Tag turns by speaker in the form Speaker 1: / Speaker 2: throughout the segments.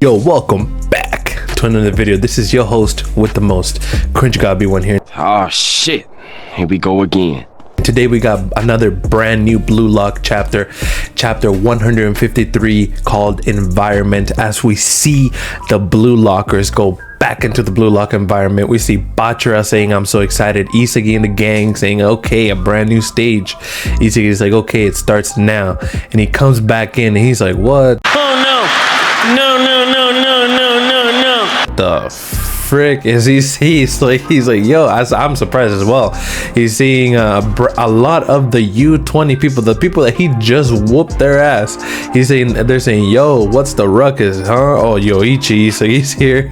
Speaker 1: Yo, welcome back to another video. This is your host with the most, Cringe Gobby one here.
Speaker 2: Oh shit, here we go again.
Speaker 1: Today we got another brand new Blue Lock chapter 153, called Environment. As we see the Blue Lockers go back into the Blue Lock environment, we see Bachara saying, "I'm so excited." Isagi and the gang saying, "Okay, a brand new stage." Isagi is like, "Okay, it starts now." And he comes back in and he's like, "What?
Speaker 3: Oh no, no.
Speaker 1: The frick is he?" He's like, yo, I'm surprised as well. He's seeing a lot of the U20 people, the people that he just whooped their ass. They're saying, "Yo, what's the ruckus, huh? Oh, Yoichi," so he's here.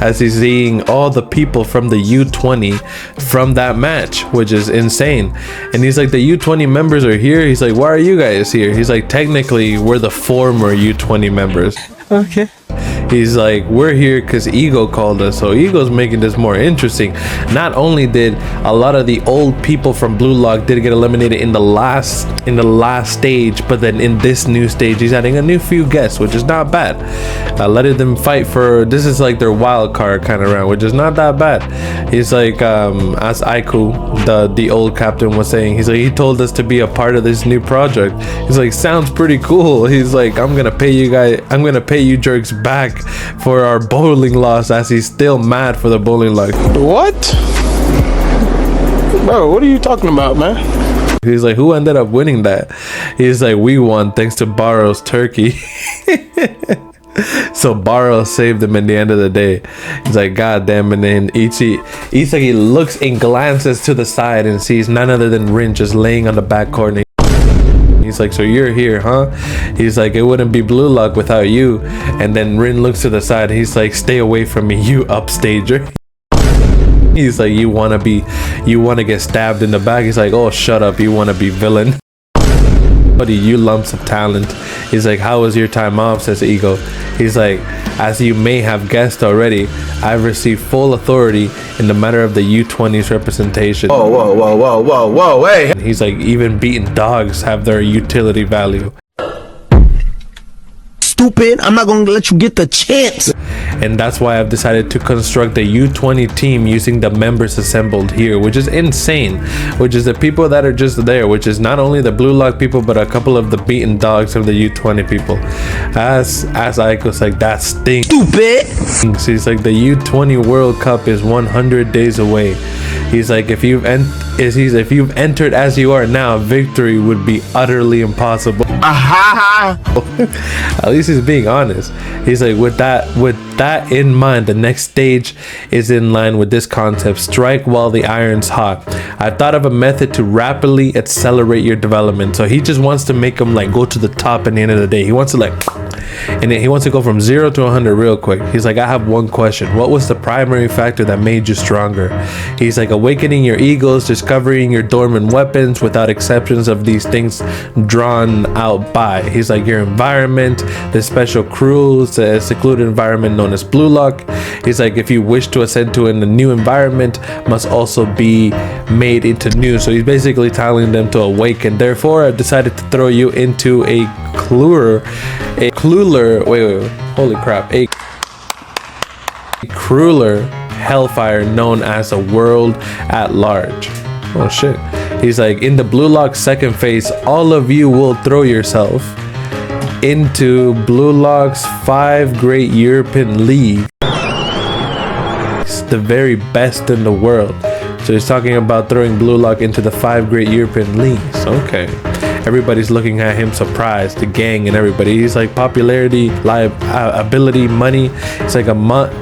Speaker 1: As he's seeing all the people from the U20 from that match, which is insane. And he's like, "The U20 members are here." He's like, "Why are you guys here?" He's like, "Technically, we're the former U20 members."
Speaker 3: Okay.
Speaker 1: He's like, "We're here because Ego called us." So Ego's making this more interesting. Not only did a lot of the old people from Blue Lock did get eliminated in the last stage, but then in this new stage, he's adding a new few guests, which is not bad. Letting them fight for, this is like their wild card kind of round, which is not that bad. He's like, as Aiku, the old captain, was saying, he's like, he told us to be a part of this new project. He's like, "Sounds pretty cool." He's like, I'm gonna pay you jerks back for our bowling loss," as he's still mad for the bowling loss.
Speaker 3: What? Bro, what are you talking about, man?
Speaker 1: He's like, "Who ended up winning that?" He's like, "We won thanks to Baro's turkey." So Baro saved him in the end of the day. He's like, "God damn." And then Isagi looks and glances to the side and sees none other than Rin just laying on the back corner. He's like, "So you're here, huh?" He's like, "It wouldn't be Blue Lock without you." And then Rin looks to the side. He's like, "Stay away from me, you upstager." He's like, you wanna get stabbed in the back?" He's like, "Oh, shut up, you wanna be villain." "Buddy, you lumps of talent." He's like, "How was your time off?" says Ego. He's like, "As you may have guessed already, I've received full authority in the matter of the U20's representation."
Speaker 3: Whoa, hey.
Speaker 1: He's like, "Even beaten dogs have their utility value."
Speaker 3: Stupid, I'm not gonna let you get the chance.
Speaker 1: "And that's why I've decided to construct a U20 team using the members assembled here," which is insane. Which is the people that are just there, which is not only the Blue Lock people, but a couple of the beaten dogs of the U20 people. As Aiko's like, "That stinks."
Speaker 3: Stupid.
Speaker 1: So he's like, "The U20 World Cup is 100 days away." He's like, if you've entered as you are now, victory would be utterly impossible." At least he's being honest. He's like, with that in mind, the next stage is in line with this concept: strike while the iron's hot. "I've thought of a method to rapidly accelerate your development." So he just wants to make them like go to the top at the end of the day. He wants to and then he wants to go from 0 to 100 real quick. He's like, "I have one question. What was the primary factor that made you stronger?" He's like, "Awakening your egos, discovering your dormant weapons, without exceptions of these things drawn out by." He's like, "Your environment, the special crews, a secluded environment known as Blue Lock." He's like, "If you wish to ascend to a new environment, must also be made into new." So he's basically telling them to awaken. "Therefore, I've decided to throw you into a crueler hellfire known as a world at large." Oh shit. He's like, "In the Blue Lock second phase, all of you will throw yourself into Blue Lock's 5 great European league. It's the very best in the world." So he's talking about throwing Blue Lock into the 5 great European leagues. Okay. Everybody's looking at him surprised, the gang and everybody. He's like, "Popularity, ability, money." It's like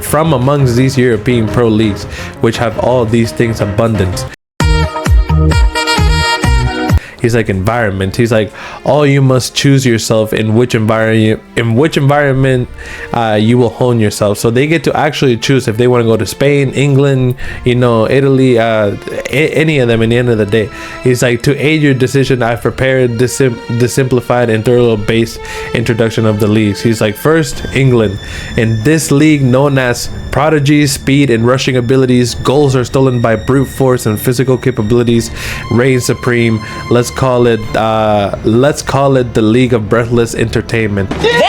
Speaker 1: from amongst these European pro leagues, which have all these things abundant. He's like, "Environment." He's like, "All you must choose yourself in which environment you will hone yourself." So they get to actually choose if they want to go to Spain, England, Italy, any of them. In the end of the day, he's like, "To aid your decision, I've prepared the simplified and thorough base introduction of the leagues." He's like, "First, England. In this league, known as prodigies, speed, and rushing abilities, goals are stolen by brute force, and physical capabilities reign supreme. Let's call it the League of Breathless Entertainment."
Speaker 3: Damn!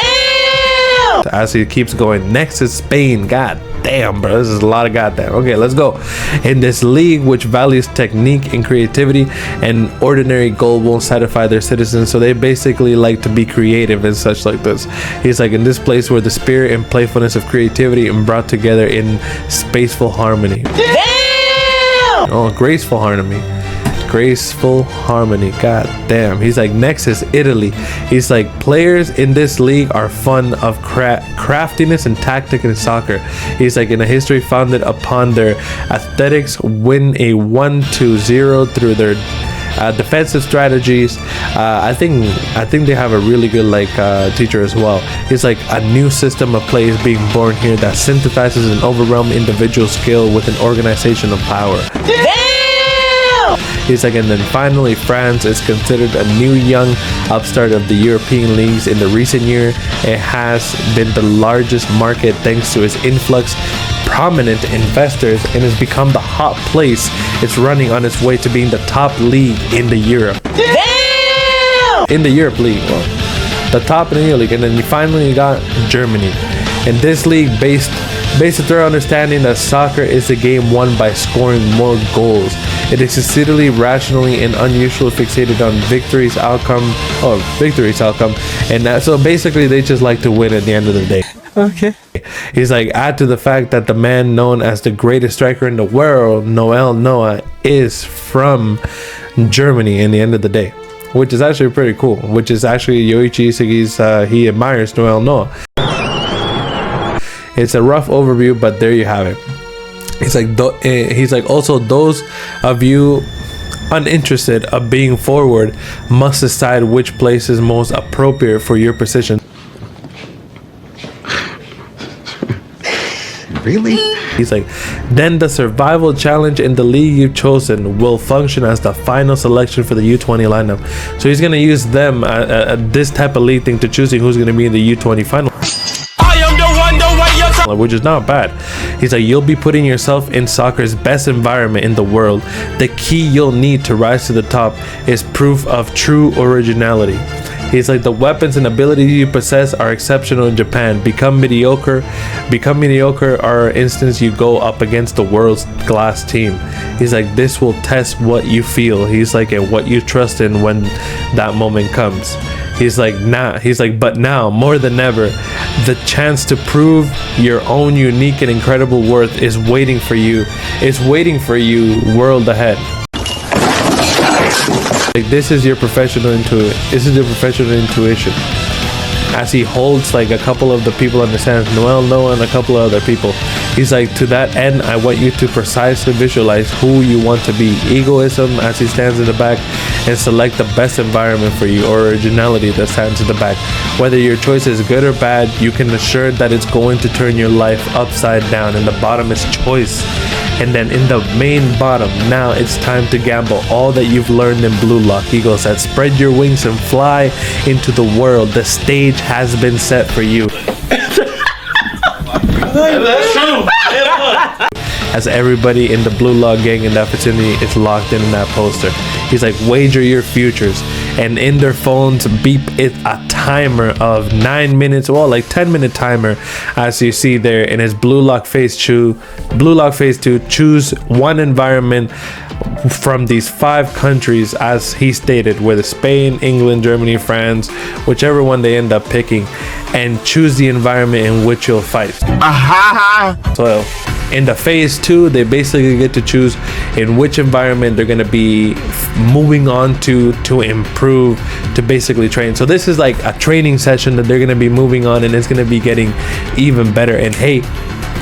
Speaker 1: as he keeps going. Next is Spain. God damn, bro, this is a lot of goddamn. Okay, let's go. In this league, which values technique and creativity, and ordinary gold won't satisfy their citizens, so they basically like to be creative and such like this. He's like, in this place where the spirit and playfulness of creativity and brought together in spaceful harmony. Damn! Oh, graceful harmony. Graceful harmony. God damn. He's like, next is Italy. He's like, players in this league are fun of craftiness and tactic in soccer. He's like, in a history founded upon their aesthetics, win a 1-0 through their defensive strategies. I think they have a really good teacher as well. He's like, a new system of play is being born here that synthesizes an overwhelming individual skill with an organization of power. He's like, and then finally, France is considered a new young upstart of the European leagues in the recent year. It has been the largest market thanks to its influx prominent investors and has become the hot place. It's running on its way to being the top league in the Europe. Damn! In the Europe League, well, the top in the Europe League. And then you finally got Germany. In this league, based on their understanding that soccer is a game won by scoring more goals. It is sincerely, rationally, and unusually fixated on victory's outcome, and that, so basically they just like to win at the end of the day. Okay. He's like, add to the fact that the man known as the greatest striker in the world, Noel Noah, is from Germany in the end of the day, which is actually pretty cool. Which is actually Yoichi Isagi's, he admires Noel Noah. It's a rough overview, but there you have it. He's like, also those of you uninterested of being forward must decide which place is most appropriate for your position.
Speaker 3: Really?
Speaker 1: He's like, then the survival challenge in the league you've chosen will function as the final selection for the U20 lineup. So he's gonna use them this type of league thing to choosing who's gonna be in the U20 final, which is not bad. He's like, you'll be putting yourself in soccer's best environment in the world. The key you'll need to rise to the top is proof of true originality. He's like, the weapons and abilities you possess are exceptional in Japan. Become mediocre, or instance you go up against the world's class team. He's like, this will test what you feel. He's like, and what you trust in when that moment comes. He's like, but now more than ever, the chance to prove your own unique and incredible worth is waiting for you. It's waiting for you world ahead. Like, this is your professional intuition. As he holds like a couple of the people in the stands, Noel Noah and a couple of other people. He's like, to that end, I want you to precisely visualize who you want to be. Egoism, as he stands in the back, and select the best environment for you, or originality that stands in the back. Whether your choice is good or bad, you can assure that it's going to turn your life upside down. And the bottom is choice. And then in the main bottom, now it's time to gamble all that you've learned in Blue Lock. He goes, that spread your wings and fly into the world. The stage has been set for you.
Speaker 4: That's true.
Speaker 1: As everybody in the Blue Lock gang in that vicinity is locked in that poster. He's like, wager your futures. And in their phones beep it a timer of 9 minutes, well, like 10-minute timer, as you see there in his Blue Lock Phase 2. Choose one environment from these 5 countries, as he stated, whether Spain, England, Germany, France, whichever one they end up picking, and choose the environment in which you'll fight. So in the Phase 2, they basically get to choose in which environment they're going to be moving on to improve, to basically train. So this is like a training session that they're going to be moving on, and it's going to be getting even better. And hey,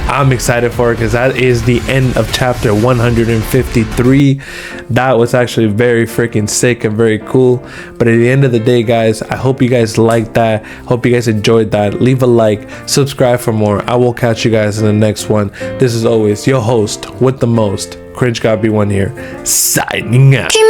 Speaker 1: I'm excited for it because that is the end of chapter 153. That was actually very freaking sick and very cool. But at the end of the day, guys, I hope you guys liked that. Hope you guys enjoyed that. Leave a like, subscribe for more. I will catch you guys in the next one. This is always your host with the most, Cringe God B1 here, signing out. Dream